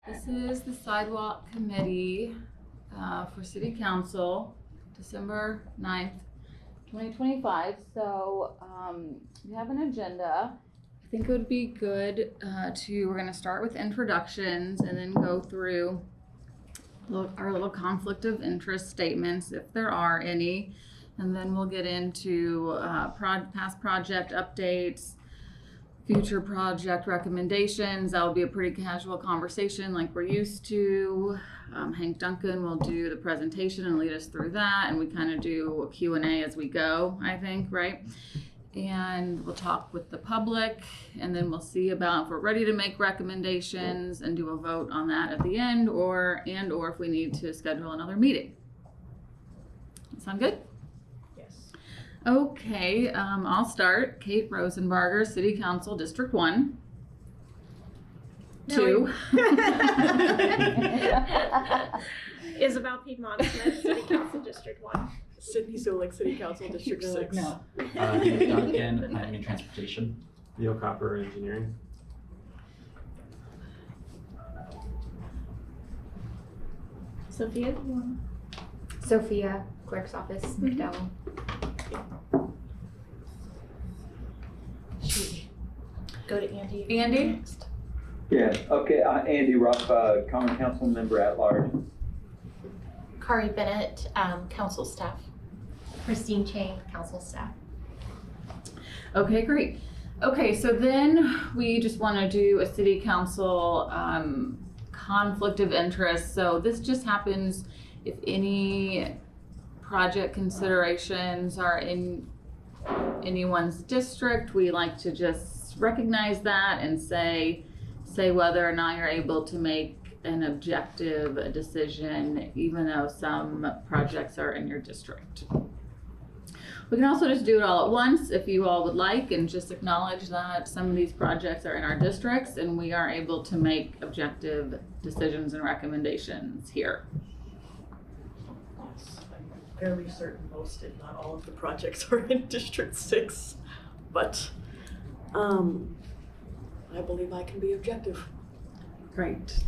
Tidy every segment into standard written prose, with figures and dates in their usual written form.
This is the Sidewalk Committee for City Council, December 9th, 2025. So we have an agenda. I think it would be good we're going to start with introductions and then go through our little conflict of interest statements, if there are any. And then we'll get into past project updates, future project recommendations. That will be a pretty casual conversation like we're used to. Hank Duncan will do the presentation and lead us through that, and we kind of do a Q&A as we go, I think, right? And we'll talk with the public, and then we'll see about if we're ready to make recommendations and do a vote on that at the end, or if we need to schedule another meeting. Sound good? Okay, I'll start. Kate Rosenbarger, City Council, District 1. No, 2. Isabel Piedmont Smith, City Council, District 1. Sydney Solik, City Council, District 6. No. Hank Duncan, Planning and Transportation. Leo Copper, Engineering. Sophia? Sophia, Clerk's Office, McDowell. Go to Andy. Andy? Next. Yeah, okay, Andy Ruff, Common Council Member at Large. Kari Bennett, council staff. Christine Chang, Council Staff. Okay, great. Okay, so then we just want to do a City Council conflict of interest. So this just happens if any project considerations are in anyone's district. We like to just recognize that and say whether or not you're able to make an objective decision, even though some projects are in your district. We can also just do it all at once if you all would like, and just acknowledge that some of these projects are in our districts and we are able to make objective decisions and recommendations here. I'm fairly certain most, if not all, of the projects are in District 6, but I believe I can be objective. Great.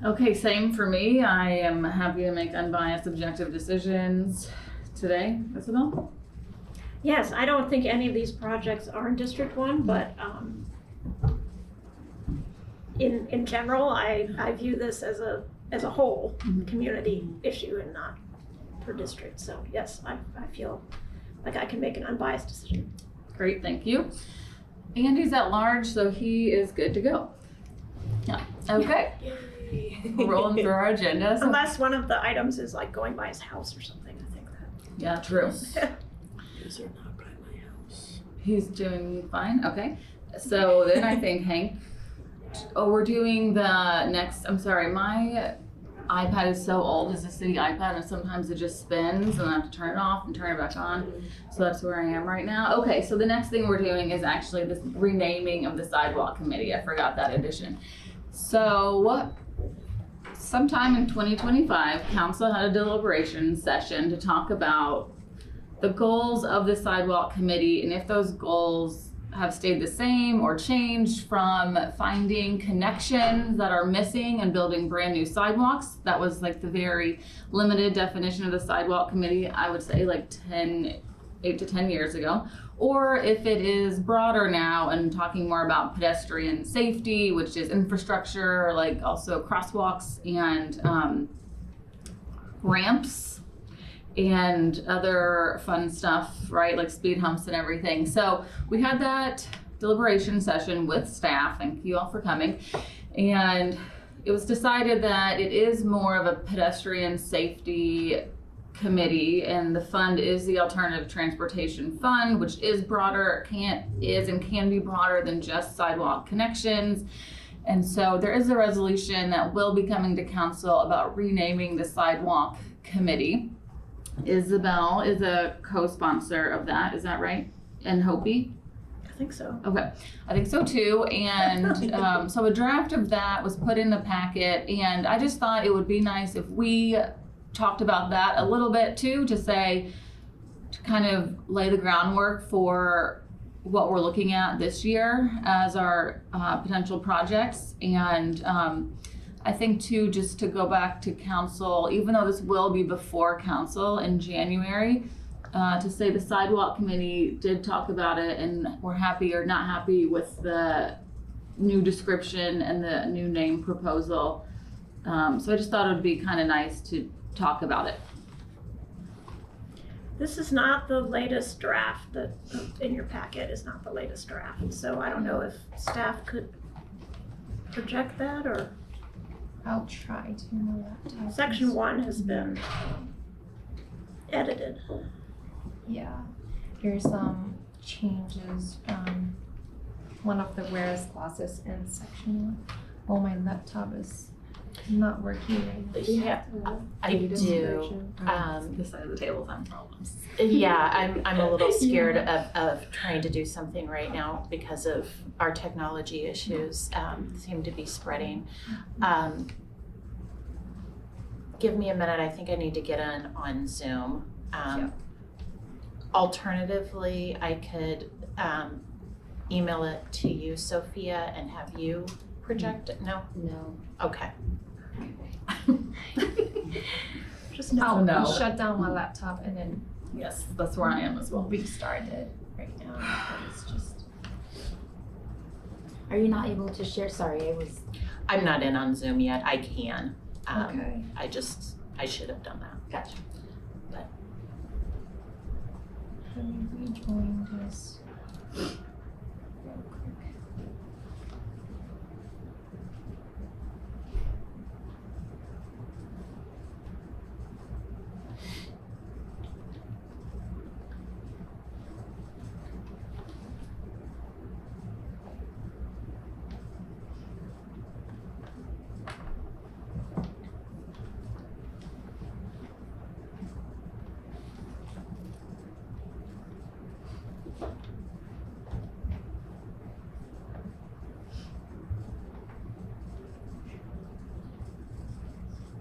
Okay, same for me. I am happy to make unbiased, objective decisions today. Isabel? Yes, I don't think any of these projects are in District 1, but in general, I view this as a whole community issue and not per district. So yes, I feel like I can make an unbiased decision. Great, thank you. Andy's at large, so he is good to go. Yeah. Okay. Rolling through our agenda. So Unless one of the items is like going by his house or something, I think that. yeah, true. These are not by my house. He's doing fine. Okay. So then I think Hank. Oh, we're doing the next. I'm sorry, my iPad is so old. It's a city iPad, and sometimes it just spins, and I have to turn it off and turn it back on. So that's where I am right now. Okay, so the next thing we're doing is actually this renaming of the Sidewalk Committee. I forgot that addition. So sometime in 2025, Council had a deliberation session to talk about the goals of the Sidewalk Committee, and if those goals have stayed the same or changed, from finding connections that are missing and building brand new sidewalks. That was like the very limited definition of the Sidewalk Committee, I would say like 8 to 10 years ago. Or if it is broader now and talking more about pedestrian safety, which is infrastructure, like also crosswalks and ramps and other fun stuff, right? Like speed humps and everything. So we had that deliberation session with staff. Thank you all for coming. And it was decided that it is more of a pedestrian safety committee, and the fund is the Alternative Transportation Fund, which is broader, can be broader than just sidewalk connections. And so there is a resolution that will be coming to council about renaming the Sidewalk Committee. Isabel is a co-sponsor of that, is that right? And Hopi? I think so. Okay, I think so too. And so a draft of that was put in the packet, and I just thought it would be nice if we talked about that a little bit too, to kind of lay the groundwork for what we're looking at this year as our potential projects. And I think too, just to go back to council, even though this will be before council in January, to say the sidewalk committee did talk about it and we're happy or not happy with the new description and the new name proposal. So I just thought it would be kind of nice to talk about it. This is not the latest draft that in your packet is not the latest draft. So I don't know if staff could project that, or I'll try to know that. section 1 has been edited. Yeah, here's some changes. One of the whereas clauses in section 1. Oh, my laptop is not working right now. Yeah, I do. This side of the table's having problems. Yeah, I'm a little scared of trying to do something right now because of our technology issues seem to be spreading. Give me a minute, I think I need to get on Zoom. Alternatively, I could email it to you, Sophia, and have you project it? No? No. Okay. Just no. Oh, no. I'll shut down my laptop and then Yes, that's where I am as well. restart it right now. But it's just. Are you not able to share? Sorry, I was. I'm not in on Zoom yet. I can. Okay. I should have done that. Gotcha. Let me rejoin this real quick.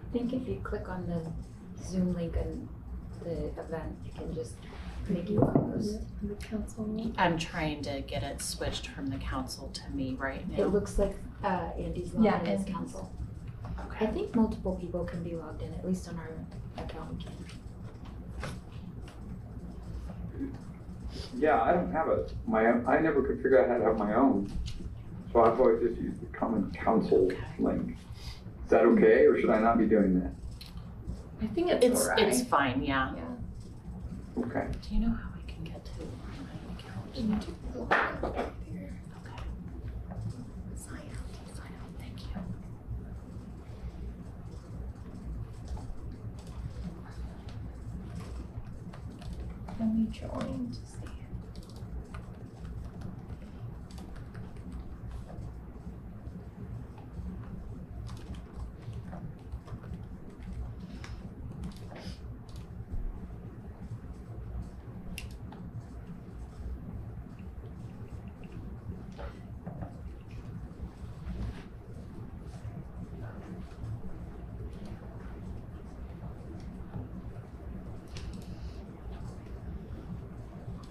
I think if you click on the Zoom link and the event, you can just make you a host. The council. I'm trying to get it switched from the council to me right now. It looks like Andy's logged Yeah, in as Andy's. council. I Okay. think multiple people can be logged in, at least on our account we can. Yeah, I don't have my own. I never could figure out how to have my own. So I've always just used the common council link. Is that okay, or should I not be doing that? I think it's alright. It's fine, yeah. Yeah. Okay. Do you know how I can get to my account? Okay. Sign out, thank you. Let me join to see.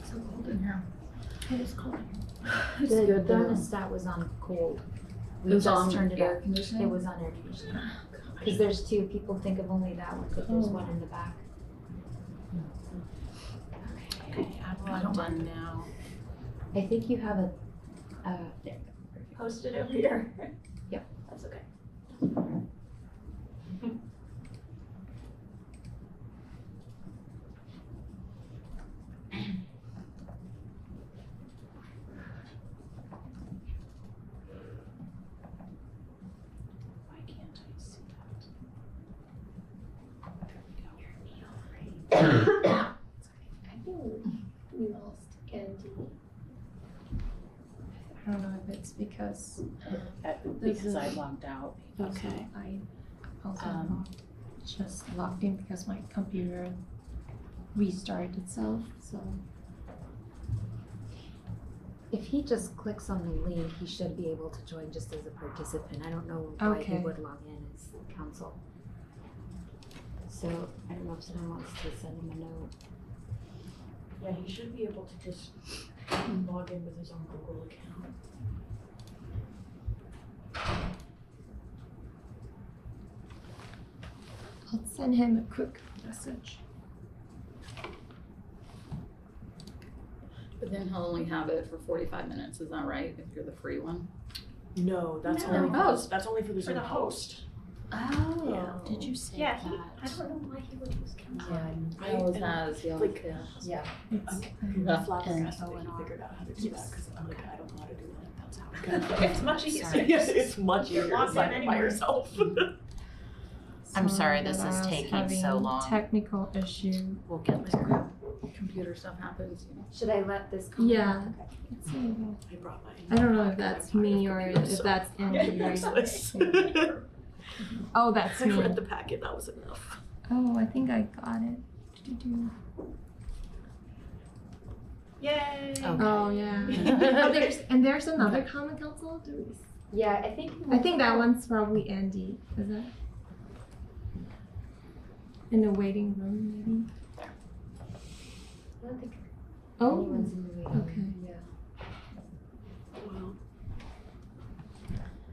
So cold in here. It is cold. It's The good though. thermostat was on cold. We It was just on turned it air up. conditioning? It was on air conditioning. Because there's two, people think of only that one, but there's one in the back. Okay, I'm logged in now. I think you have a, there. Post it over here. Yep. That's okay. Why can't I see that? I think we lost Andy. I don't know if it's because Because I logged out. okay. I also just logged in because my computer restarted itself. So If he just clicks on the link, he should be able to join just as a participant. I don't know why he Okay. would log in as council. So I don't know if someone wants to send him a note. Yeah, he should be able to just Log in with his own Google account. I'll send him a quick message. But then he'll only have it for 45 minutes, is that right, if you're the free one? No, that's No. only for Oh. that's only for the For Zoom the host. Oh. Did you say Yeah, that? I don't know why he would use council. He always has, he always Like- has. Yeah. It's, Yeah. Flabbergasted And that he O&R. figured out how to do that, cause I'm like, I don't know how to do that. That's how It's much easier. Sorry. Yes, it's much easier to Log in sign it by anywhere. yourself. I'm sorry this that is I was taking so having long. Technical issue. We'll get there. Computer stuff happens, you know. Should I let this come? Yeah. Okay. It's a little- I brought my. I don't know if that's me or computer, if so that's I'm Andy. useless. Oh, that's I me. read the packet, that was enough. Oh, I think I got it. Do-do-do. Yay. Okay. Oh yeah. Oh, there's another common council. Yeah, I think. I think that one's probably Andy. Is it? In the waiting room, maybe. I don't think Oh. anyone's in the waiting Okay. room. Yeah. Well,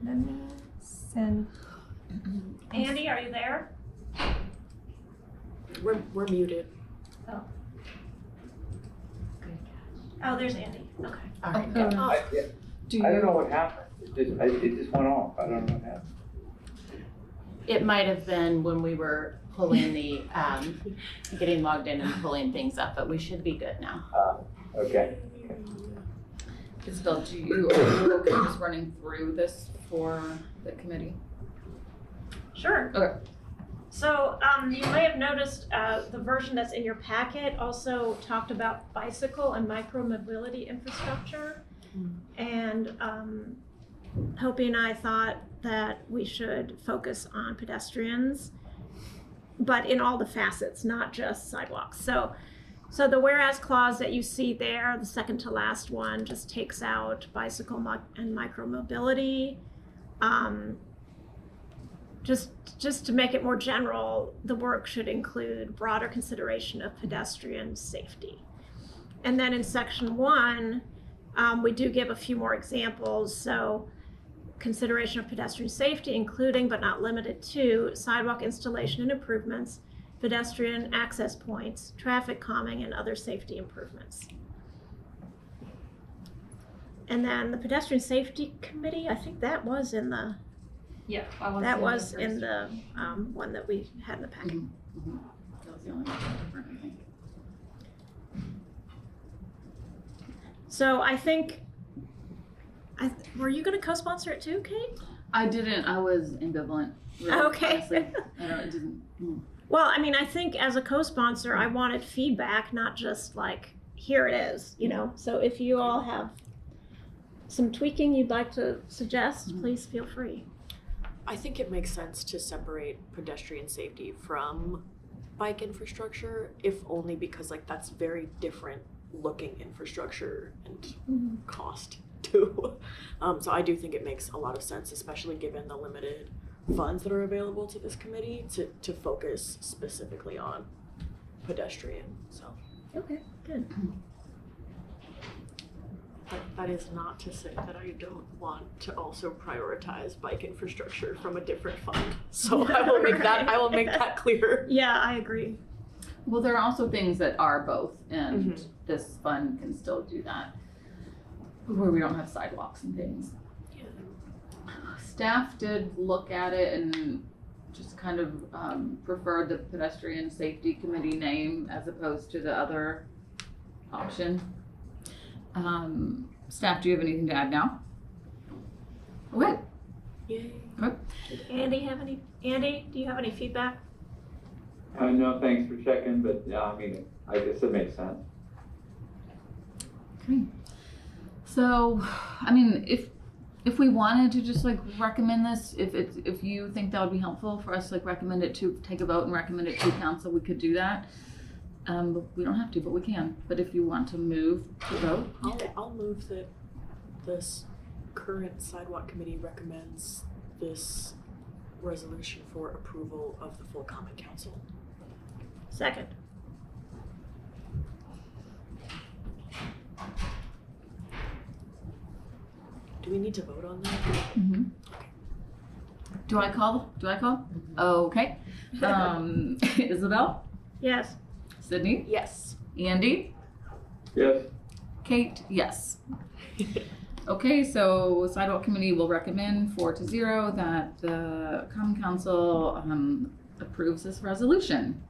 Let me send. Andy, are you there? we're muted. Good catch. Oh, there's Andy. Okay. All right. Oh, Do I don't you, know what happened. It just went off. I don't know what happened. It might have been when we were pulling the, getting logged in and pulling things up, but we should be good now. Okay. Isabel, are you okay just running through this for the committee? Sure. Okay. So you may have noticed the version that's in your packet also talked about bicycle and micromobility infrastructure. And Hopi and I thought that we should focus on pedestrians, but in all the facets, not just sidewalks. So the whereas clause that you see there, the second to last one, just takes out bicycle and micromobility. Just to make it more general, the work should include broader consideration of pedestrian safety. And then in section 1, we do give a few more examples. So consideration of pedestrian safety, including but not limited to sidewalk installation and improvements, pedestrian access points, traffic calming, and other safety improvements. And then the pedestrian safety committee, I think that was in the Yeah, that was in the one that we had in the packet. That was the only one different, I think. So I think, were you going to co-sponsor it too, Kate? I didn't, I was ambivalent. Really, Okay. Honestly. I don't, it didn't. Well, I mean, I think as a co-sponsor, I wanted feedback, not just like, here it is, you know? So if you all have some tweaking you'd like to suggest, please feel free. I think it makes sense to separate pedestrian safety from bike infrastructure, if only because like that's very different looking infrastructure and cost too. So I do think it makes a lot of sense, especially given the limited funds that are available to this committee to focus specifically on pedestrian, so. Okay, good. But that is not to say that I don't want to also prioritize bike infrastructure from a different fund. So I will make that clear. Yeah, I agree. Well, there are also things that are both, and this fund can still do that, where we don't have sidewalks and things. Yeah. Staff did look at it and just kind of preferred the pedestrian safety committee name as opposed to the other option. Staff, do you have anything to add now? Okay. Yay. Andy, do you have any feedback? No, thanks for checking, but yeah, I mean, I guess it makes sense. Okay. So, I mean, if we wanted to just like recommend this, if you think that would be helpful for us to like recommend it to take a vote and recommend it to council, we could do that. But we don't have to, but we can. But if you want to move to vote, I'll move that this current sidewalk committee recommends this resolution for approval of the full common council. Second. Do we need to vote on that? Mm-hmm. Do I call? Okay. Isabel? Yes. Sydney? Yes. Andy? Yes, Kate? Yes. Okay, so Sidewalk Committee will recommend 4-0 that the Common Council approves this resolution.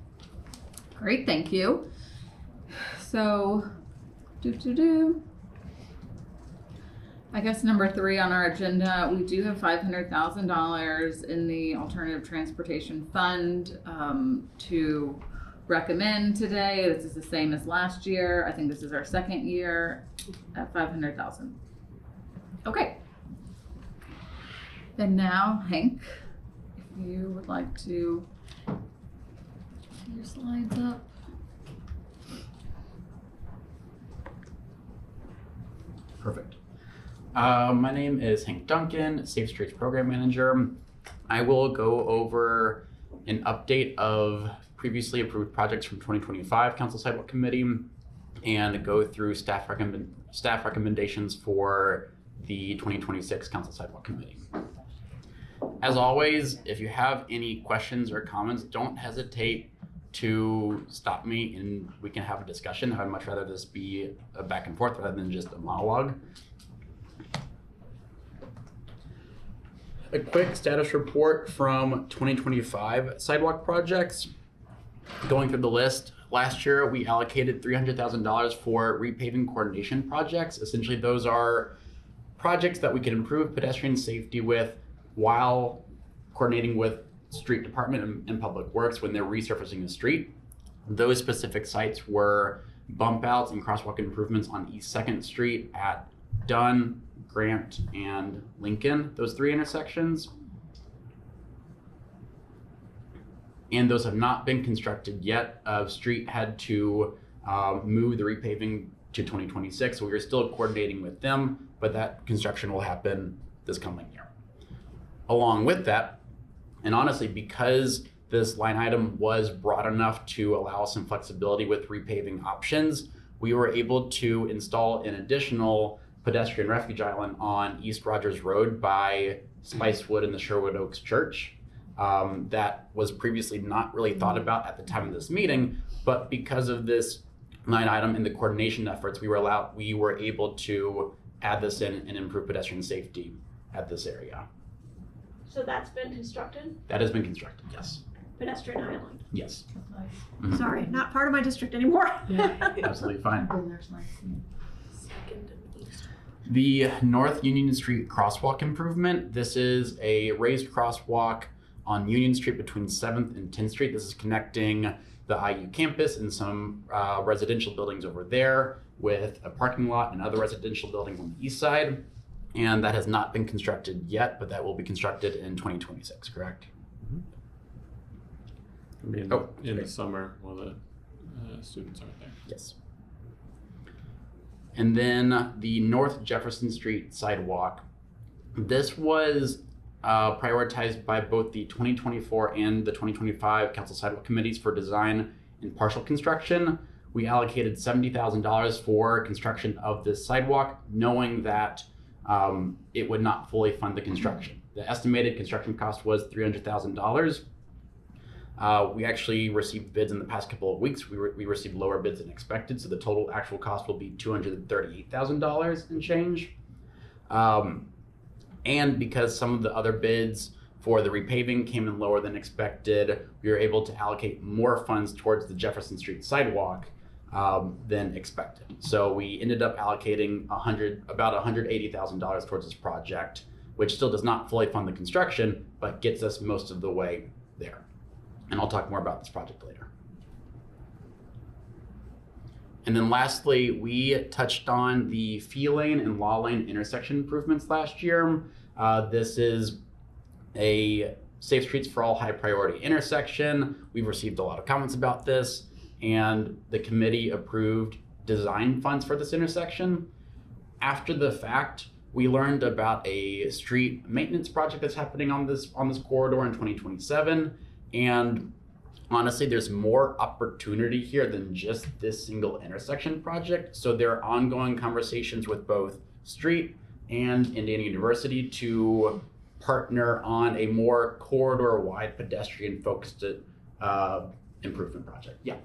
Great, thank you. So, I guess number 3 on our agenda, we do have $500,000 in the Alternative Transportation Fund to recommend today. This is the same as last year. I think this is our second year at $500,000. Okay. Then now, Hank, if you would like to get your slides up. Perfect. My name is Hank Duncan, Safe Streets Program Manager. I will go over an update of previously approved projects from 2025 Council Sidewalk Committee and go through staff recommendations for the 2026 Council Sidewalk Committee. As always, if you have any questions or comments, don't hesitate to stop me and we can have a discussion. I'd much rather this be a back and forth rather than just a monologue. A quick status report from 2025 sidewalk projects. Going through the list, last year we allocated $300,000 for repaving coordination projects. Essentially, those are projects that we can improve pedestrian safety with while coordinating with street department and public works when they're resurfacing the street. Those specific sites were bump outs and crosswalk improvements on East 2nd Street at Dunn, Grant, and Lincoln, those 3 intersections. And those have not been constructed yet. Street had to move the repaving to 2026, so we are still coordinating with them, but that construction will happen this coming year. Along with that, and honestly, because this line item was broad enough to allow some flexibility with repaving options, we were able to install an additional pedestrian refuge island on East Rogers Road by Spicewood and the Sherwood Oaks Church. That was previously not really thought about at the time of this meeting, but because of this line item and the coordination efforts, we were able to add this in and improve pedestrian safety at this area. So that's been constructed? That has been constructed, yes. Pedestrian island. Yes. Nice. Sorry, not part of my district anymore. Absolutely fine. There's nice. Second and East. The North Union Street crosswalk improvement. This is a raised crosswalk on Union Street between 7th and 10th Street. This is connecting the IU campus and some residential buildings over there with a parking lot and other residential buildings on the east side. And that has not been constructed yet, but that will be constructed in 2026, correct? It'll be in, Oh, in the great. summer while the students aren't there. Yes. And then the North Jefferson Street sidewalk. This was prioritized by both the 2024 and the 2025 Council Sidewalk Committees for design and partial construction. We allocated $70,000 for construction of this sidewalk, knowing that it would not fully fund the construction. The estimated construction cost was $300,000. We actually received bids in the past couple of weeks. We received lower bids than expected, so the total actual cost will be $238,000 and change. And because some of the other bids for the repaving came in lower than expected, we were able to allocate more funds towards the Jefferson Street sidewalk than expected. So we ended up allocating about $180,000 towards this project, which still does not fully fund the construction, but gets us most of the way there. And I'll talk more about this project later. And then lastly, we touched on the fee lane and law lane intersection improvements last year. This is a Safe Streets for All high priority intersection. We've received a lot of comments about this, and the committee approved design funds for this intersection. After the fact, we learned about a street maintenance project that's happening on this corridor in 2027. And honestly, there's more opportunity here than just this single intersection project. So there are ongoing conversations with both street, and Indiana University to partner on a more corridor-wide pedestrian-focused improvement project. Yeah.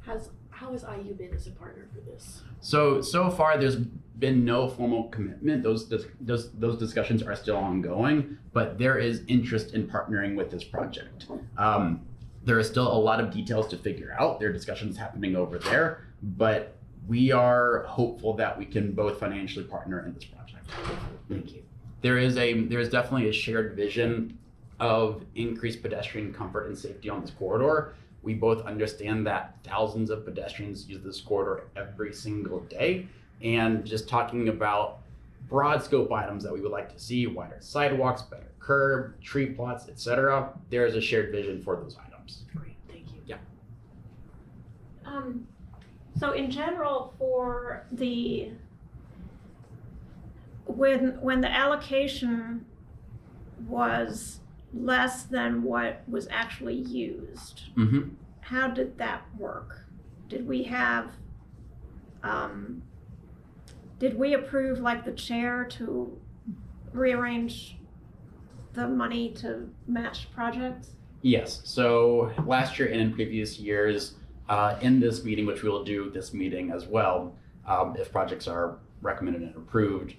How has IU been as a partner for this? So far, there's been no formal commitment. Those discussions are still ongoing, but there is interest in partnering with this project. There are still a lot of details to figure out. There are discussions happening over there, but we are hopeful that we can both financially partner in this project. Thank you. There is definitely a shared vision of increased pedestrian comfort and safety on this corridor. We both understand that thousands of pedestrians use this corridor every single day, and just talking about broad scope items that we would like to see: wider sidewalks, better curb, tree plots, etc. There is a shared vision for those items. Great, thank you. Yeah. So in general, for the when the allocation was less than what was actually used, Mm-hmm. how did that work? Did we have did we approve, like, the chair to rearrange the money to match projects? Yes. So last year and in previous years, in this meeting, which we will do this meeting as well, if projects are recommended and approved,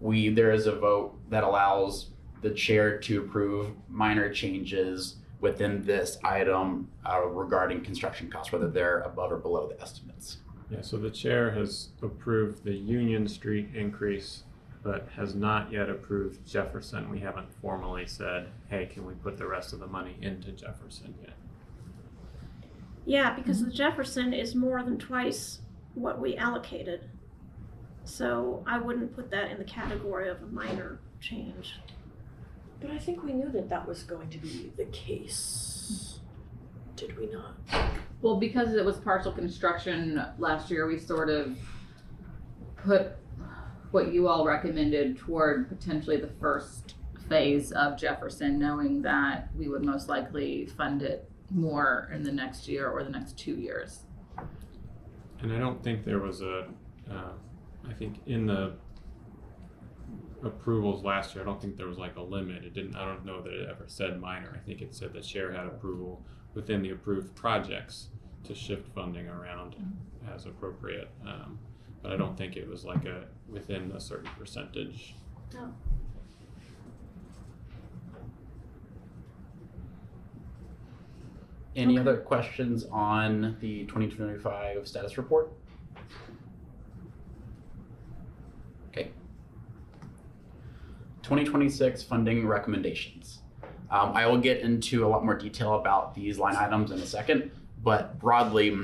there is a vote that allows the chair to approve minor changes within this item regarding construction costs, whether they're above or below the estimates. Yeah, so the chair has approved the Union Street increase, but has not yet approved Jefferson. We haven't formally said, hey, can we put the rest of the money into Jefferson yet? Yeah, because the Jefferson is more than twice what we allocated. So I wouldn't put that in the category of a minor change. But I think we knew that that was going to be the case. Did we not? Well, because it was partial construction last year, we sort of put what you all recommended toward potentially the first phase of Jefferson, knowing that we would most likely fund it more in the next year or the next 2 years. And I don't think there was I think in the approvals last year, I don't think there was like a limit. I don't know that it ever said minor. I think it said the chair had approval within the approved projects to shift funding around as appropriate. But I don't think it was like within a certain percentage. No. Any other questions on the 2025 status report? Okay. 2026 funding recommendations. I will get into a lot more detail about these line items in a second, but broadly,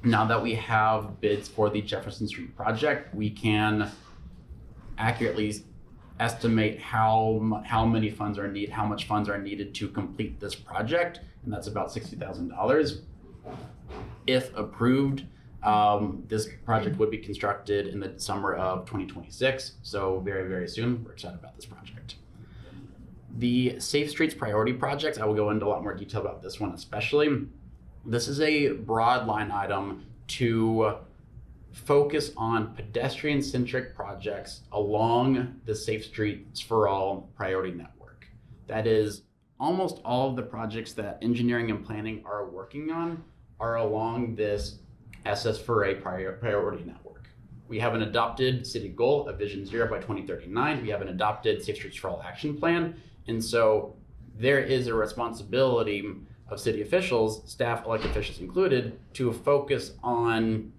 now that we have bids for the Jefferson Street project, we can accurately estimate how much funds are needed to complete this project, and that's about $60,000. If approved, this project would be constructed in the summer of 2026, so very, very soon. We're excited about this project. The Safe Streets Priority Projects, I will go into a lot more detail about this one especially. This is a broad line item to focus on pedestrian-centric projects along the Safe Streets for All priority network. That is, almost all of the projects that engineering and planning are working on are along this SS for A priority network. We have an adopted city goal of Vision Zero by 2039. We have an adopted Safe Streets for All action plan. And so there is a responsibility of city officials, staff, elected officials included, to focus on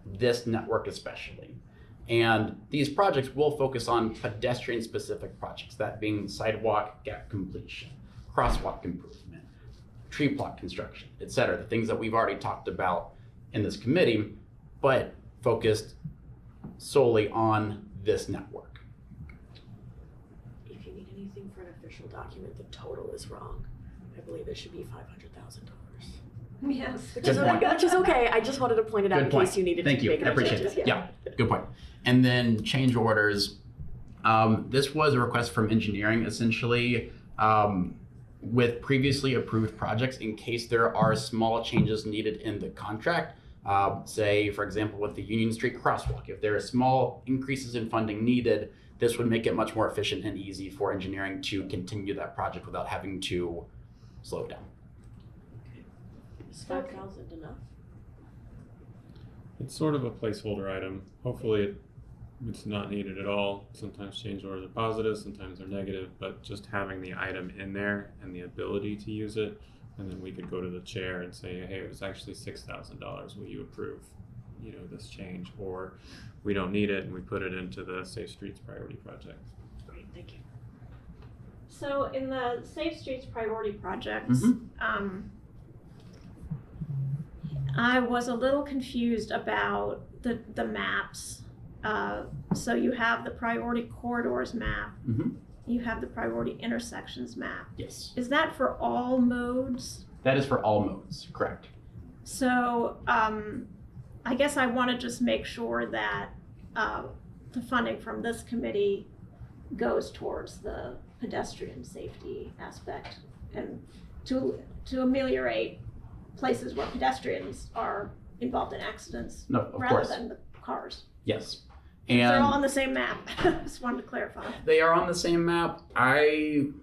this network especially. And these projects will focus on pedestrian-specific projects, that being sidewalk gap completion, crosswalk improvement, tree plot construction, etc. The things that we've already talked about in this committee, but focused solely on this network. If you need anything for an official document, the total is wrong. I believe it should be $500,000. Yes. Which is okay. I just wanted to point it out in case you needed Thank to you. make I appreciate changes. it. Yeah, good point. And then change orders. This was a request from engineering, essentially, with previously approved projects in case there are small changes needed in the contract. Say, for example, with the Union Street crosswalk, if there are small increases in funding needed, this would make it much more efficient and easy for engineering to continue that project without having to slow it down. Is 5,000 enough? It's sort of a placeholder item. Hopefully it's not needed at all. Sometimes change orders are positive, sometimes they're negative, but just having the item in there and the ability to use it, and then we could go to the chair and say, hey, it was actually $6,000. Will you approve, this change? Or we don't need it and we put it into the Safe Streets Priority Project. Great, thank you. So in the Safe Streets Priority Projects, I was a little confused about the maps. So you have the priority corridors map, you have the priority intersections map. Yes. Is that for all modes? That is for all modes, correct. So I guess I want to just make sure that the funding from this committee goes towards the pedestrian safety aspect and to ameliorate places where pedestrians are involved in accidents rather than the cars. Yes. And they're all And on the same map. Just wanted to clarify. they are on the same map. And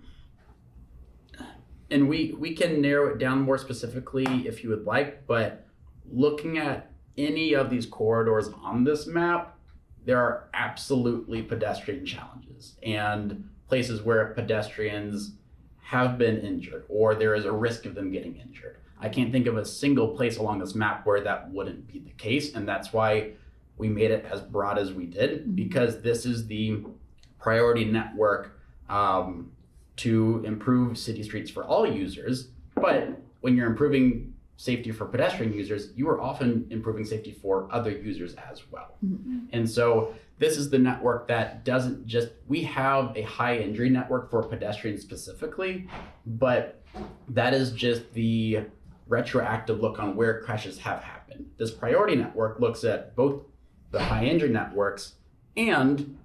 we can narrow it down more specifically if you would like, but looking at any of these corridors on this map, there are absolutely pedestrian challenges and places where pedestrians have been injured or there is a risk of them getting injured. I can't think of a single place along this map where that wouldn't be the case, and that's why we made it as broad as we did, because this is the priority network to improve city streets for all users. But when you're improving safety for pedestrian users, you are often improving safety for other users as well. And so this is the network that doesn't just, we have a high injury network for pedestrians specifically, but that is just the retroactive look on where crashes have happened. This priority network looks at both the high injury networks and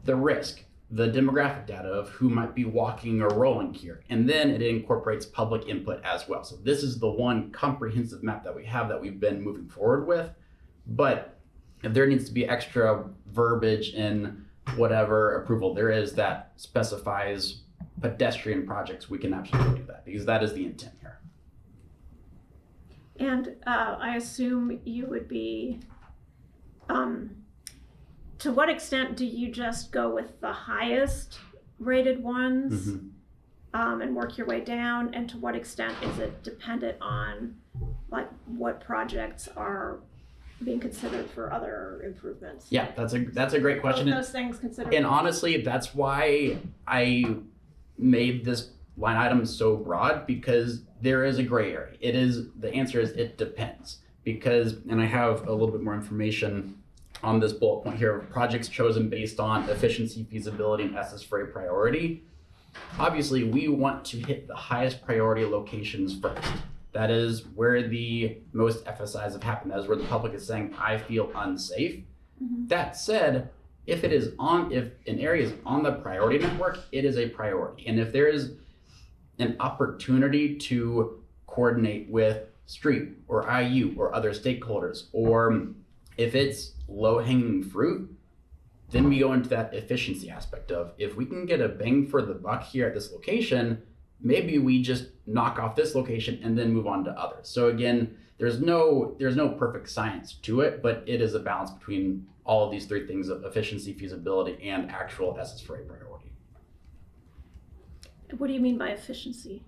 the risk, the demographic data of who might be walking or rolling here. And then it incorporates public input as well. So this is the one comprehensive map that we have that we've been moving forward with. But if there needs to be extra verbiage in whatever approval there is that specifies pedestrian projects, we can absolutely do that because that is the intent here. And I assume you would be, to what extent do you just go with the highest rated ones and work your way down? And to what extent is it dependent on like what projects are being considered for other improvements? Yeah, that's a great question. Both those things considered. And honestly, that's why I made this line item so broad, because there is a gray area. The answer is it depends. Because, and I have a little bit more information on this bullet point here, projects chosen based on efficiency, feasibility, and SS for a priority. Obviously, we want to hit the highest priority locations first. That is where the most FSIs have happened. That is where the public is saying, I feel unsafe. That said, if an area is on the priority network, it is a priority. And if there is an opportunity to coordinate with street or IU or other stakeholders, or if it's low-hanging fruit, then we go into that efficiency aspect of, if we can get a bang for the buck here at this location, maybe we just knock off this location and then move on to others. So again, there's no perfect science to it, but it is a balance between all of these three things of efficiency, feasibility, and actual SS for a priority. What do you mean by efficiency?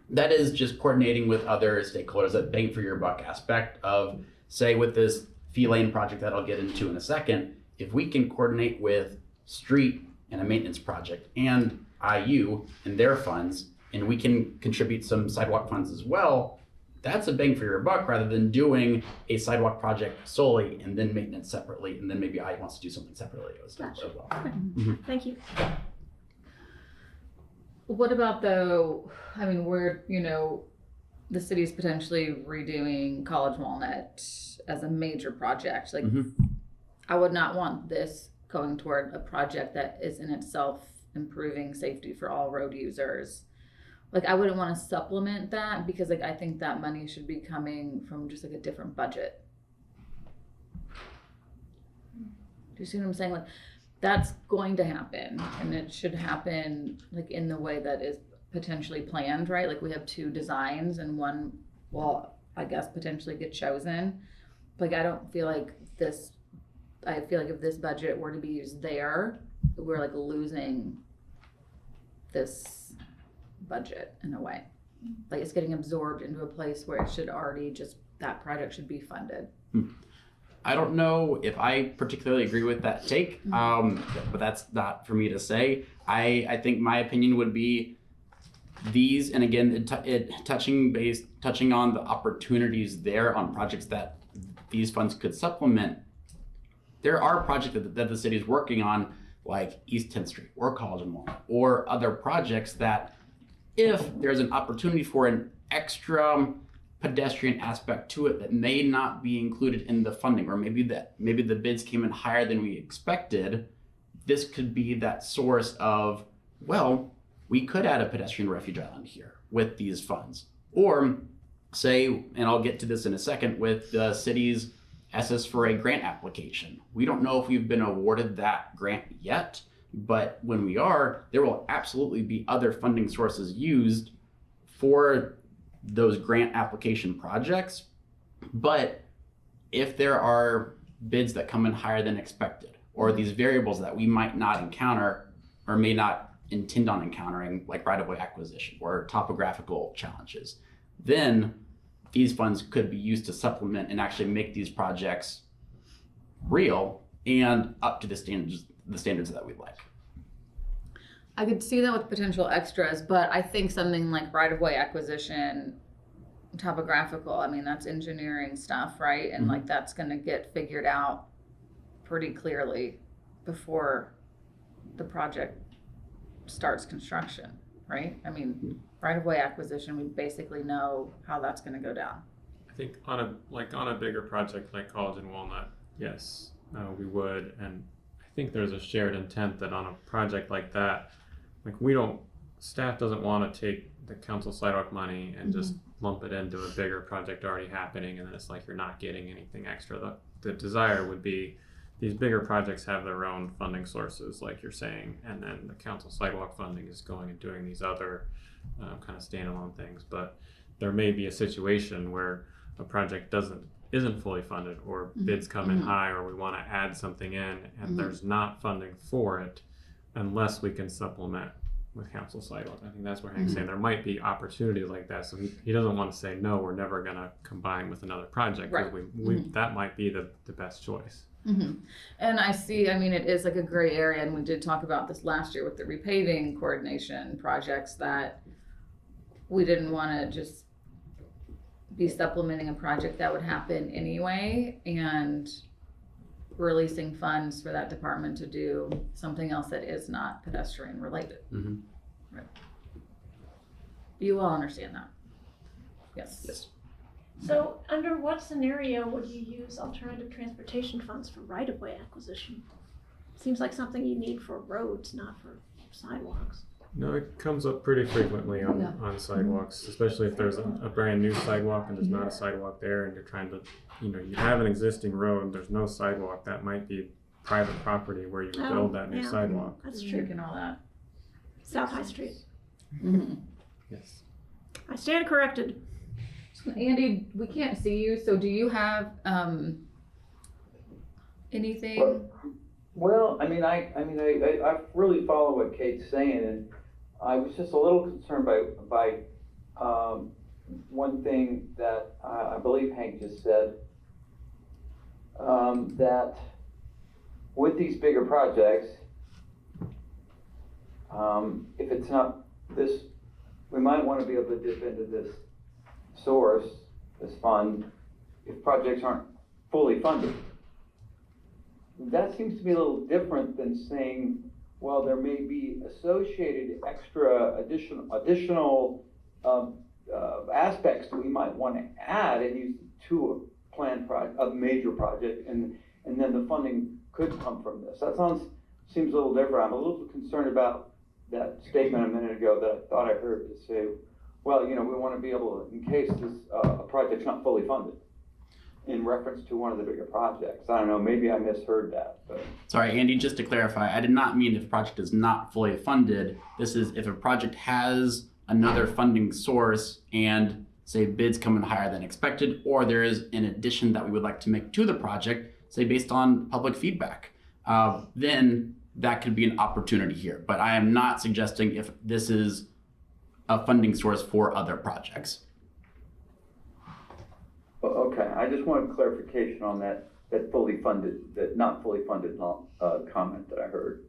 That is just coordinating with other stakeholders, that bang for your buck aspect of, say, with this fee lane project that I'll get into in a second, if we can coordinate with street and a maintenance project and IU and their funds, and we can contribute some sidewalk funds as well, that's a bang for your buck rather than doing a sidewalk project solely and then maintenance separately, and then maybe IU wants to do something separately as well. Okay. Thank you. What about where, the city's potentially redoing College Walnut as a major project. Like, I would not want this going toward a project that is in itself improving safety for all road users. Like, I wouldn't want to supplement that because, I think that money should be coming from just, a different budget. Do you see what I'm saying? that's going to happen, and it should happen like in the way that is potentially planned, right? Like we have 2 designs and one will, I guess, potentially get chosen. Like I don't feel like this, I feel like if this budget were to be used there, we're like losing this budget in a way. Like it's getting absorbed into a place where it should already just, that project should be funded. I don't know if I particularly agree with that take, but that's not for me to say. I think my opinion would be these, and again, touching on the opportunities there on projects that these funds could supplement. There are projects that the city is working on, like East 10th Street or College and Walnut, or other projects that if there's an opportunity for an extra pedestrian aspect to it that may not be included in the funding, or maybe the bids came in higher than we expected, this could be that source of, well, we could add a pedestrian refuge island here with these funds. Or say, and I'll get to this in a second, with the city's SS for a grant application. We don't know if we've been awarded that grant yet, but when we are, there will absolutely be other funding sources used for those grant application projects. But if there are bids that come in higher than expected, or these variables that we might not encounter or may not intend on encountering, like right-of-way acquisition or topographical challenges, then these funds could be used to supplement and actually make these projects real and up to the standards that we like. I could see that with potential extras, but I think something like right-of-way acquisition, topographical, I mean, that's engineering stuff, right? And like that's gonna get figured out pretty clearly before the project starts construction, right? I mean, right-of-way acquisition, we basically know how that's gonna go down. I think on a bigger project like College and Walnut, yes, we would, and I think there's a shared intent that on a project like that, like staff doesn't want to take the council sidewalk money and just lump it into a bigger project already happening, and then it's like you're not getting anything extra. The desire would be these bigger projects have their own funding sources, like you're saying, and then the council sidewalk funding is going and doing these other kind of standalone things. But there may be a situation where a project isn't fully funded, or bids come in high, or we want to add something in, and there's not funding for it unless we can supplement with council sidewalk. I think that's where Hank's saying there might be opportunities like that. So he doesn't want to say, no, we're never going to combine with another project. Right. That might be the best choice. And I see, I mean, it is like a gray area, and we did talk about this last year with the repaving coordination projects, that we didn't want to just be supplementing a project that would happen anyway and releasing funds for that department to do something else that is not pedestrian related. Right. You all understand that? Yes. So under what scenario would you use alternative transportation funds for right-of-way acquisition? Seems like something you need for roads, not for sidewalks. No, it comes up pretty frequently on sidewalks, especially if there's a brand new sidewalk and there's not a sidewalk there, and you're trying to, you have an existing road, there's no sidewalk, that might be private property where you would build that new sidewalk. That's true. And all that. South High Street. Yes. I stand corrected. Andy, we can't see you, so do you have anything? Well, I really follow what Kate's saying, and I was just a little concerned by one thing that I believe Hank just said, that with these bigger projects, if it's not this, we might want to be able to dip into this source, this fund, if projects aren't fully funded. That seems to be a little different than saying, well, there may be associated additional aspects that we might want to add and use to a planned a major project, and then the funding could come from this. That seems a little different. I'm a little concerned about that statement a minute ago that I thought I heard to say, well, we want to be able to, in case this a project's not fully funded. in reference to one of the bigger projects. I don't know, maybe I misheard that, but. Sorry, Andy, just to clarify, I did not mean if a project is not fully funded. This is if a project has another funding source and say bids come in higher than expected, or there is an addition that we would like to make to the project, say based on public feedback, then that could be an opportunity here. But I am not suggesting if this is a funding source for other projects. Okay, I just wanted clarification on that fully funded, that not fully funded comment that I heard.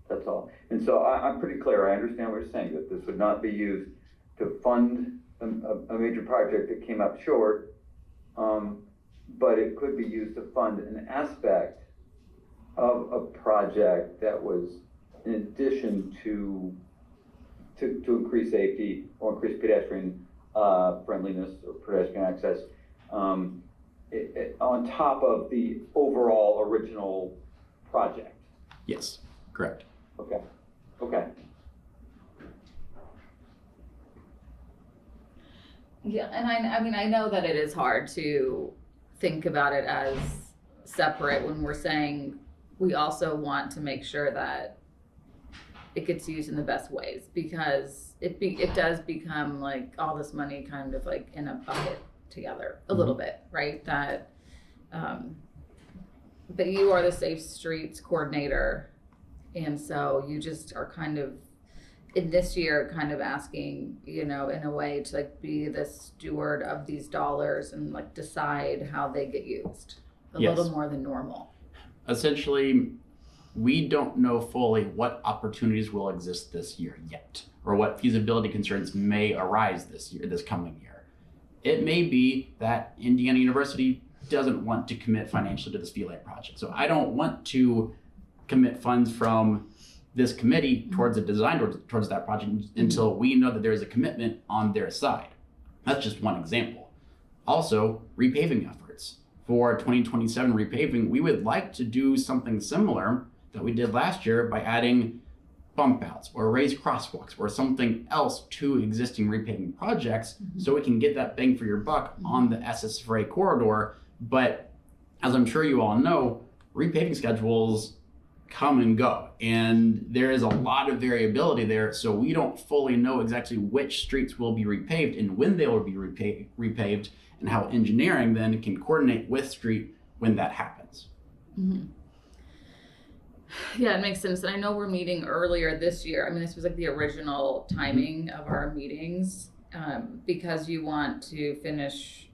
That's all. And so I'm pretty clear. I understand what you're saying, that this would not be used to fund a major project that came up short, but it could be used to fund an aspect of a project that was in addition to increase safety or increase pedestrian friendliness or pedestrian access, on top of the overall original project. Yes, correct. Okay. Okay. Yeah, and I mean, I know that it is hard to think about it as separate when we're saying we also want to make sure that it gets used in the best ways, because it does become like all this money kind of like in a bucket together a little bit, right? That, but you are the Safe Streets coordinator, and so you just are kind of in this year kind of asking, you know, in a way to like be the steward of these dollars and like decide how they get used a Yes. little more than normal. Essentially, we don't know fully what opportunities will exist this year yet, or what feasibility concerns may arise this coming year. It may be that Indiana University doesn't want to commit financially to this VLAE project. So I don't want to commit funds from this committee towards a design towards that project until we know that there is a commitment on their side. That's just one example. Also, repaving efforts. For 2027 repaving, we would like to do something similar that we did last year by adding bump outs or raised crosswalks or something else to existing repaving projects, so we can get that bang for your buck on the SS4A corridor. But as I'm sure you all know, repaving schedules come and go, and there is a lot of variability there, so we don't fully know exactly which streets will be repaved and when they will be repaved, and how engineering then can coordinate with street when that happens. Mm-hmm. Yeah, it makes sense. And I know we're meeting earlier this year. I mean, this was like the original timing of our meetings, because you want to finish,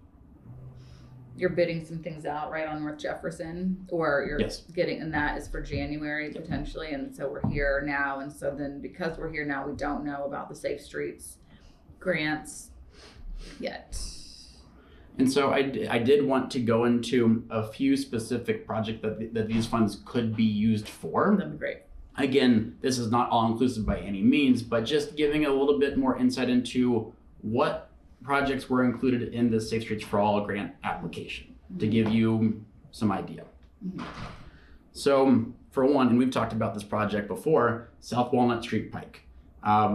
you're bidding some things out right on North Jefferson, or you're Yes. getting, and that is for January potentially. And so we're here now. And so then because we're here now, we don't know about the Safe Streets grants yet. And so I did want to go into a few specific projects that these funds could be used for. That'd be great. Again, this is not all inclusive by any means, but just giving a little bit more insight into what projects were included in the Safe Streets for All grant application, to give you some idea. So for one, and we've talked about this project before, South Walnut Street Pike.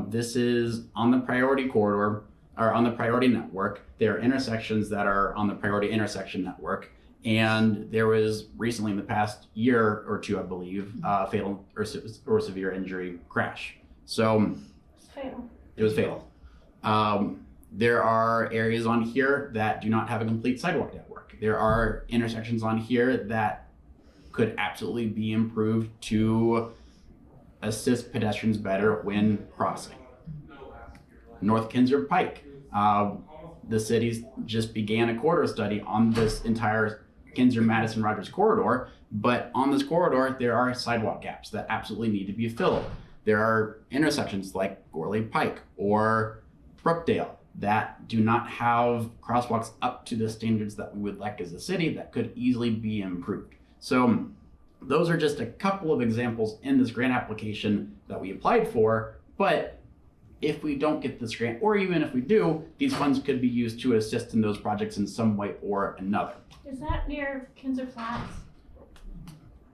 This is on the priority corridor, or on the priority network. There are intersections that are on the priority intersection network. And there was recently in the past year or two, I believe, fatal or severe injury crash. So Fatal. it was fatal. There are areas on here that do not have a complete sidewalk network. There are intersections on here that could absolutely be improved to assist pedestrians better when crossing. North Kinzer Pike. The cities just began a corridor study on this entire Kinzer, Madison, Rogers corridor, but on this corridor, there are sidewalk gaps that absolutely need to be filled. There are intersections like Gorley Pike or Brookdale that do not have crosswalks up to the standards that we would like as a city that could easily be improved. So those are just a couple of examples in this grant application that we applied for, but if we don't get this grant, or even if we do, these funds could be used to assist in those projects in some way or another. Is that near Kinzer Flats?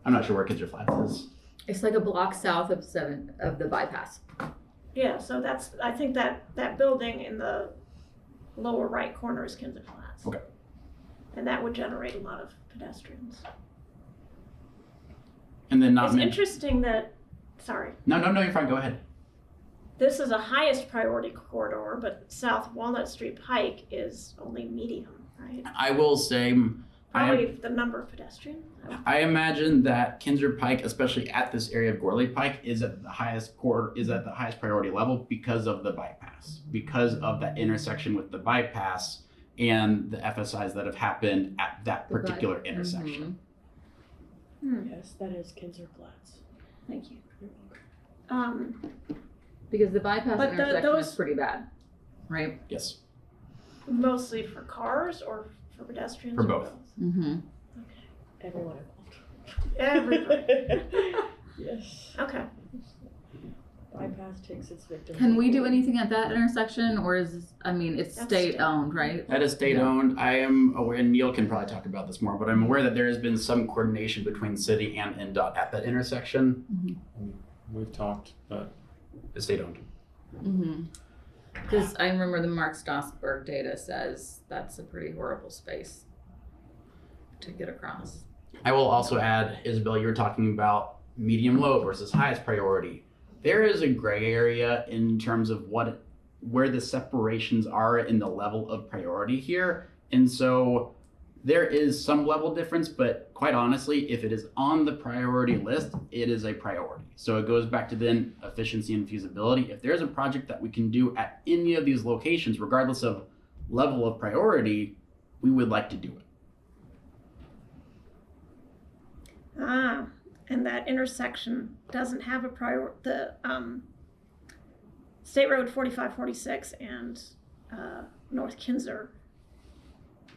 I'm not sure where Kinzer Flats is. It's like a block south of the bypass. Yeah, so that's, I think that building in the lower right corner is Kinzer Flats. Okay. And that would generate a lot of pedestrians. And then not It's mention. interesting that, sorry, No, you're fine. Go ahead. this is a highest priority corridor, but South Walnut Street Pike is only medium, right? I will say, Probably the number of pedestrians. I imagine that Kinzer Pike, especially at this area of Gorley Pike, is at the highest priority level because of the bypass, because of that intersection with the bypass and the FSIs that have happened at that particular intersection. Yes, that is Kinzer Flats. Thank you. You're welcome. Because the bypass But intersection those- is pretty bad, right? Yes, Mostly for cars or for pedestrians? For or both. Mm-hmm. Everyone involved. Everybody. Yes. Okay. Bypass takes its victims. Can we do anything at that intersection, or it's That's state owned, right? that is state owned. I am aware, and Neil can probably talk about this more, but I'm aware that there has been some coordination between city and NDOT at that intersection. We've talked, but It's state owned. Mm-hmm. Because I remember the Mark Stossberg data says that's a pretty horrible space to get across. I will also add, Isabel, you were talking about medium low versus highest priority. There is a gray area in terms of where the separations are in the level of priority here. And so there is some level difference, but quite honestly, if it is on the priority list, it is a priority. So it goes back to then efficiency and feasibility. If there's a project that we can do at any of these locations, regardless of level of priority, we would like to do it. And that intersection doesn't have the State Road 4546 and North Kinzer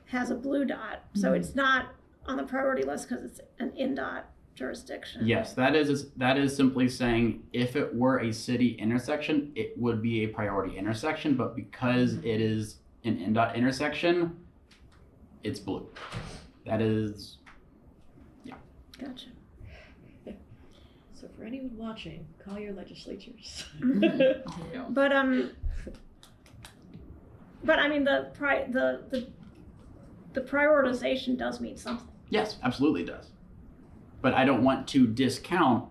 has a blue dot, so it's not on the priority list because it's an NDOT jurisdiction. Yes, that is simply saying if it were a city intersection, it would be a priority intersection, but because it is an NDOT intersection, it's blue. That is, Gotcha. So for anyone watching, call your legislatures. But I mean the prioritization does mean something. yes, absolutely does. But I don't want to discount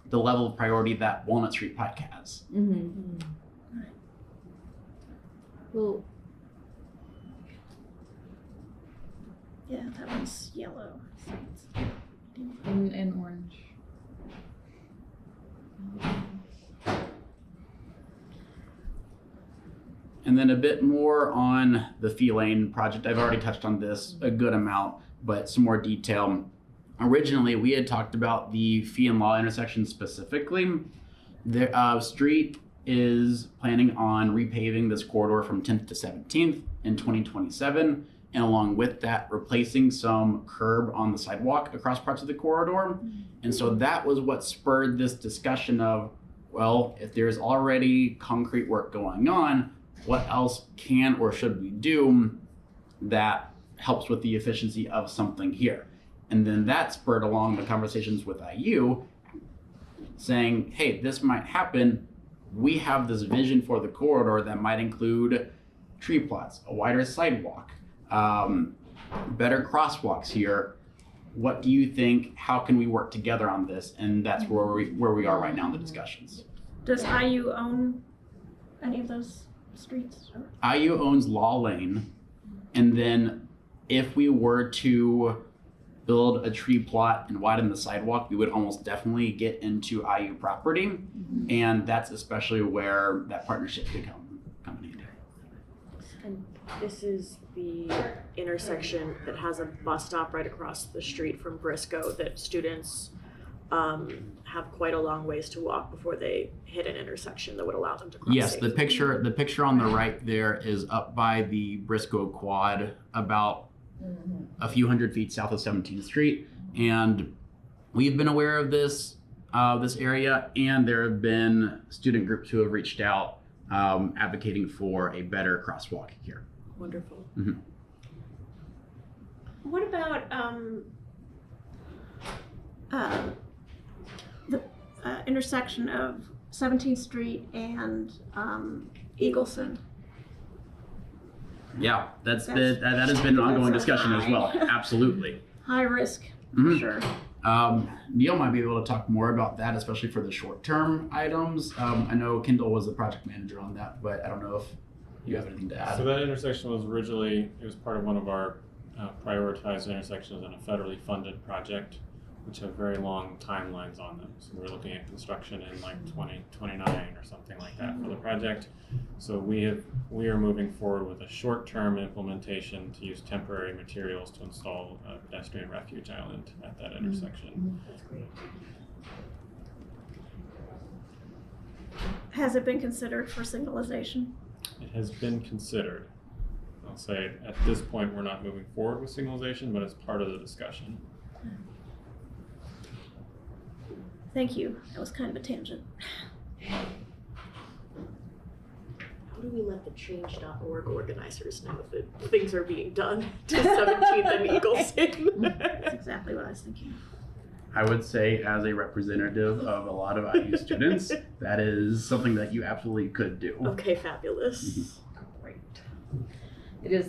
the level of priority that Walnut Street Pike has. Mm-hmm. Well, Yeah, that one's yellow. So it's- in orange. And then a bit more on the Fee Lane project. I've already touched on this a good amount, but some more detail. Originally, we had talked about the Fee and Law intersection specifically. The street is planning on repaving this corridor from 10th to 17th in 2027. And along with that, replacing some curb on the sidewalk across parts of the corridor. And so that was what spurred this discussion of, well, if there's already concrete work going on, what else can or should we do that helps with the efficiency of something here? And then that spurred along the conversations with IU saying, hey, this might happen. We have this vision for the corridor that might include tree plots, a wider sidewalk, better crosswalks here. What do you think? How can we work together on this? And that's where we are right now in the discussions. Does IU own any of those streets? Or? IU owns Law Lane, and then if we were to build a tree plot and widen the sidewalk, we would almost definitely get into IU property, and that's especially where that partnership could come in handy. And this is the intersection that has a bus stop right across the street from Briscoe that students have quite a long ways to walk before they hit an intersection that would allow them to cross Yes, safely. the picture on the right there is up by the Briscoe Quad, about a few hundred feet south of 17th Street, and we've been aware of this area, and there have been student groups who have reached out advocating for a better crosswalk here. Wonderful. Mm-hmm. What about the intersection of 17th Street and Eagleson? Yeah, that has been an ongoing discussion as well. Absolutely. High risk, Mhm. sure. Neil might be able to talk more about that, especially for the short-term items. I know Kendall was the project manager on that, but I don't know if you have anything to add. So that intersection was originally, it was part of one of our prioritized intersections in a federally funded project, which have very long timelines on them. So we're looking at construction in like 2029 or something like that for the project. So we are moving forward with a short-term implementation to use temporary materials to install a pedestrian refuge island at that intersection. That's great. Has it been considered for signalization? It has been considered. I'll say at this point we're not moving forward with signalization, but it's part of the discussion. Thank you. That was kind of a tangent. How do we let the change.org organizers know that things are being done to 17th and Eagleton? That's exactly what I was thinking. I would say, as a representative of a lot of IU students, that is something that you absolutely could do. Okay, fabulous. Great. It's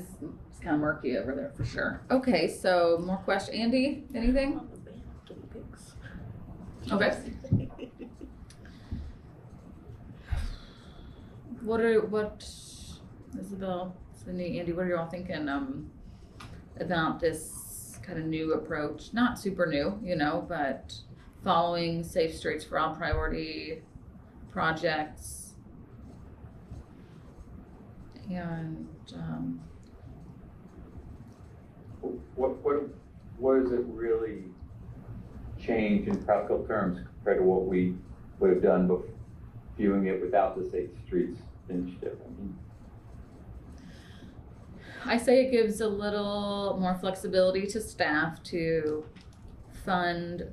kind of murky over there for sure. Okay, so more questions. Andy, anything? On the band, guinea pigs. Okay. Isabel, Cindy, Andy, what are you all thinking about this kind of new approach? Not super new, but following Safe Streets for All priority projects. And What does it really change in practical terms compared to what we would have done before viewing it without the Safe Streets initiative? I say it gives a little more flexibility to staff to fund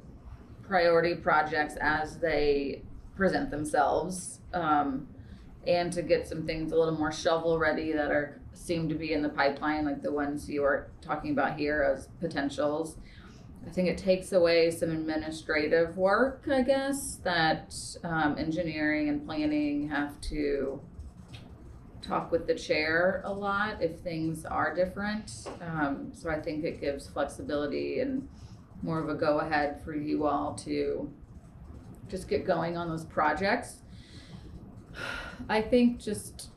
priority projects as they present themselves, and to get some things a little more shovel ready that seem to be in the pipeline, like the ones you are talking about here as potentials. I think it takes away some administrative work, I guess, that engineering and planning have to talk with the chair a lot if things are different. So I think it gives flexibility and more of a go-ahead for you all to just get going on those projects. I think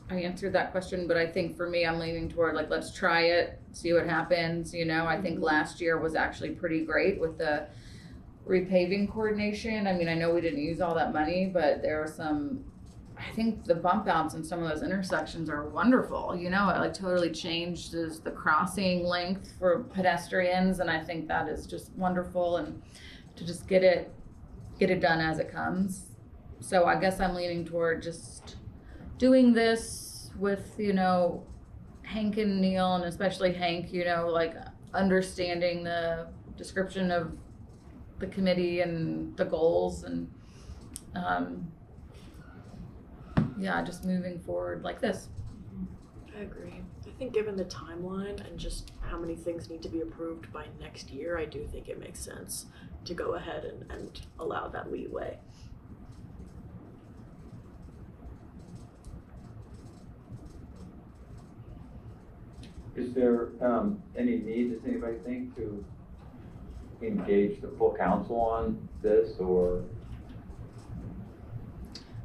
I answered that question, but I think for me, I'm leaning toward let's try it, see what happens. I think last year was actually pretty great with the repaving coordination. I mean, I know we didn't use all that money, but there were I think the bump outs in some of those intersections are wonderful. It totally changes the crossing length for pedestrians, and I think that is just wonderful, and to just get it done as it comes. So I guess I'm leaning toward just doing this with, Hank and Neil, and especially Hank, understanding the description of the committee and the goals, and just moving forward like this. I agree. I think given the timeline and just how many things need to be approved by next year, I do think it makes sense to go ahead and allow that leeway. Is there any need, does anybody think, to engage the full council on this, or?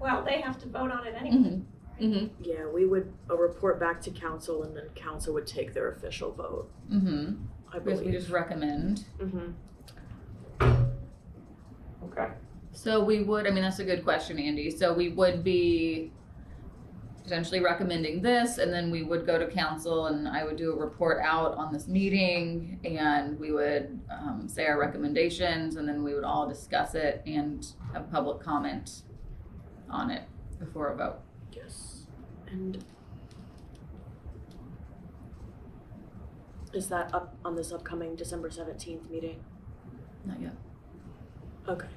Well, they have to vote on it anyway. Mm-hmm. Yeah, we would report back to council, and then council would take their official vote. Mm-hmm. I Because believe. we just recommend. Mm-hmm. Okay. So we would, that's a good question, Andy. So we would be potentially recommending this, and then we would go to council, and I would do a report out on this meeting, and we would say our recommendations, and then we would all discuss it and have public comment on it before a vote. Yes. And is that up on this upcoming December 17th meeting? Not yet. Okay.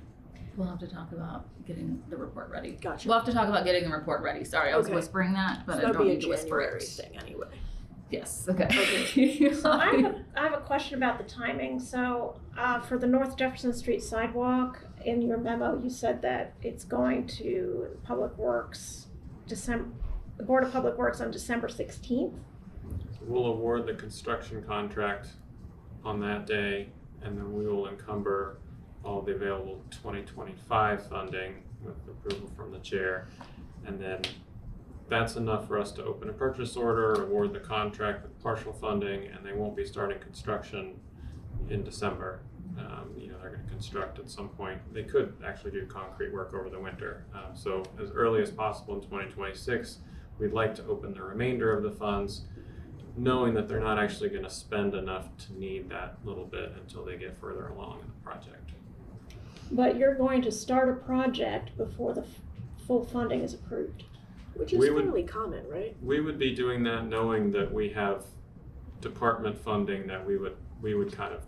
We'll have to talk about getting the report ready. Gotcha. We'll have to talk about getting the report ready. Sorry, I was Okay. whispering that, but So I that'd don't be a need to whisper January it. thing anyway. Yes, okay. Okay. So I have a question about the timing. So for the North Jefferson Street sidewalk, in your memo, you said that it's going to Public Works, the Board of Public Works on December 16th. We'll award the construction contract on that day, and then we will encumber all the available 2025 funding with approval from the chair. And then that's enough for us to open a purchase order, award the contract with partial funding, and they won't be starting construction in December. They're going to construct at some point. They could actually do concrete work over the winter. So as early as possible in 2026, we'd like to open the remainder of the funds, knowing that they're not actually going to spend enough to need that little bit until they get further along in the project. But you're going to start a project before the full funding is approved. Which is fairly common, right? We would be doing that knowing that we have department funding that we would kind of,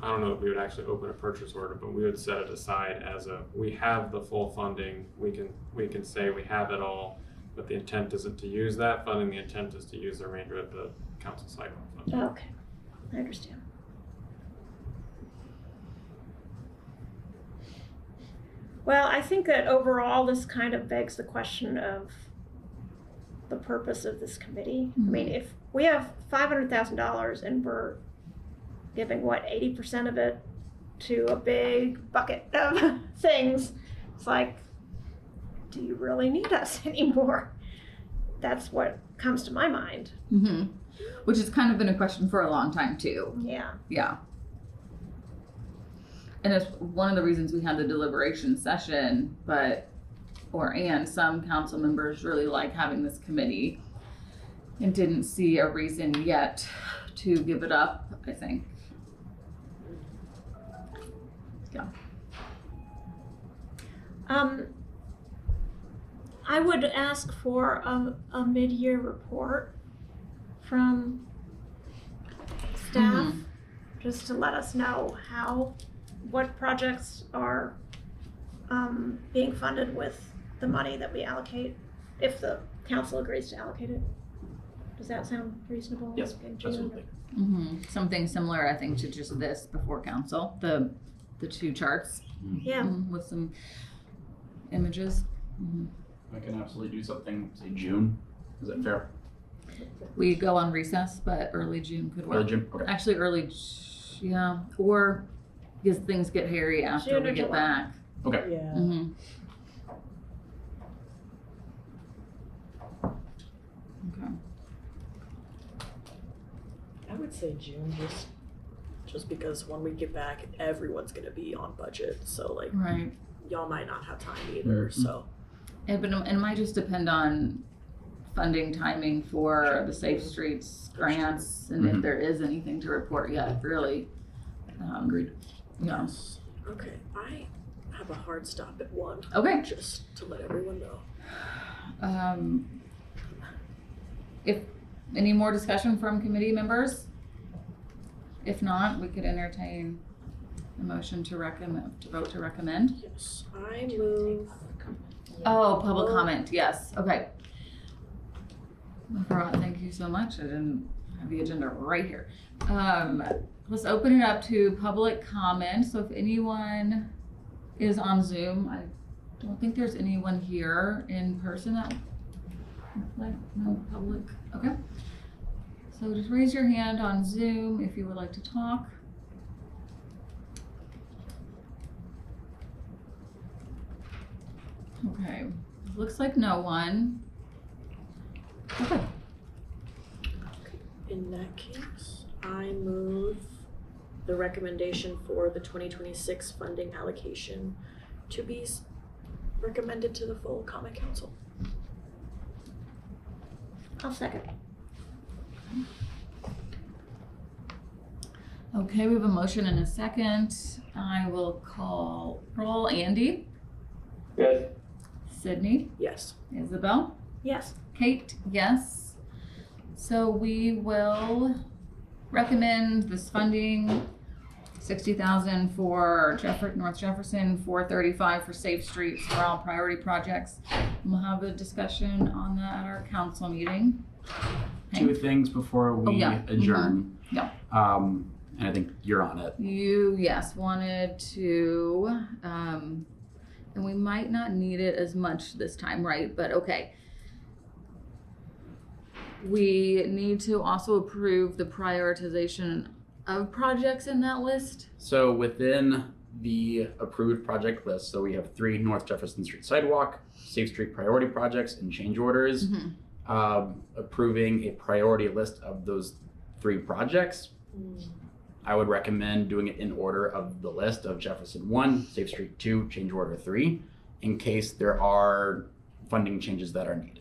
I don't know if we would actually open a purchase order, but we would set it aside as we have the full funding, we can say we have it all, but the intent isn't to use that funding, the intent is to use the remainder of the council Sidewalk funding. Okay, I understand. Well, I think that overall this kind of begs the question of the purpose of this committee. I mean, if we have $500,000 and we're giving 80% of it to a big bucket of things, it's like, do you really need us anymore? That's what comes to my mind. Mm-hmm. Which has kind of been a question for a long time too. Yeah. Yeah. And it's one of the reasons we had the deliberation session, and some council members really like having this committee and didn't see a reason yet to give it up, I think. Yeah. I would ask for a mid-year report from staff, just to let us know what projects are being funded with the money that we allocate, if the council agrees to allocate it. Does that sound reasonable? Yes, absolutely. Mm-hmm. Something similar, I think, to just this before council, the two charts. Yeah. With some images. I can absolutely do something, say June. Is that fair? We go on recess, but early June could work. Early June? Okay. Actually, or because things get hairy after June we or get July. back. Okay. Yeah. Mm-hmm. Okay. I would say June, just because when we get back, everyone's gonna be on budget, so like Right. y'all might not have time either. Mhm. So But it might just depend on funding timing for Sure. the Safe Streets grants, and if there is anything to report yet, really. Agreed. Yeah. okay, I have a hard stop at 1. Okay. Just to let everyone know. If any more discussion from committee members? If not, we could entertain a motion to vote to recommend. Yes, I move. Oh, public comment, yes, okay. I forgot, thank you so much, I didn't have the agenda right here. Let's open it up to public comment, so if anyone is on Zoom, I don't think there's anyone here in person that, no public, okay. So just raise your hand on Zoom if you would like to talk. Okay, looks like no one. Okay. In that case, I move the recommendation for the 2026 funding allocation to be recommended to the full Common Council. I'll second. Okay, we have a motion and a second. I will call roll. Andy? Yes. Sydney? Yes. Isabel? Yes. Kate? Yes. So we will recommend this funding, $60,000 for North Jefferson, $435 for Safe Streets for all priority projects. We'll have a discussion on that at our council meeting. Two things before we adjourn. Yeah. And I think you're on it. You, yes, wanted to, and we might not need it as much this time, right? But okay. we need to also approve the prioritization of projects in that list. So within the approved project list, so we have 3 North Jefferson Street sidewalk, Safe Street priority projects, and change orders. Approving a priority list of those 3 projects. I would recommend doing it in order of the list of Jefferson 1, Safe Street 2, change order 3, in case there are funding changes that are needed.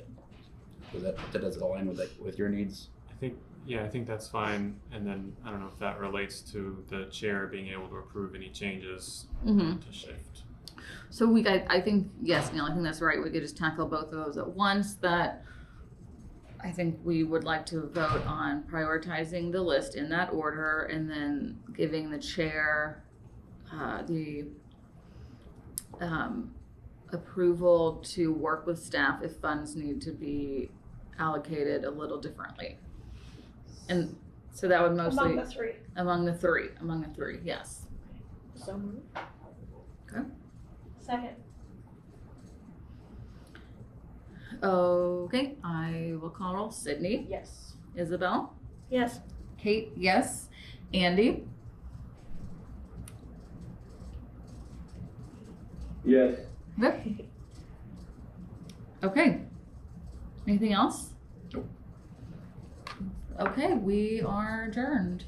Does it align with your needs? I think that's fine. And then I don't know if that relates to the chair being able to approve any changes to shift. So I think, yes, Neil, I think that's right. We could just tackle both of those at once. That I think we would like to vote on prioritizing the list in that order and then giving the chair the approval to work with staff if funds need to be allocated a little differently. And so that would mostly Among the three. among the three, yes. So moved. Second. Okay, I will call roll. Sydney, Yes. Isabel, Yes. Kate, yes, Andy, Yes. Yep. Okay. Anything else? Nope. Okay, we are adjourned.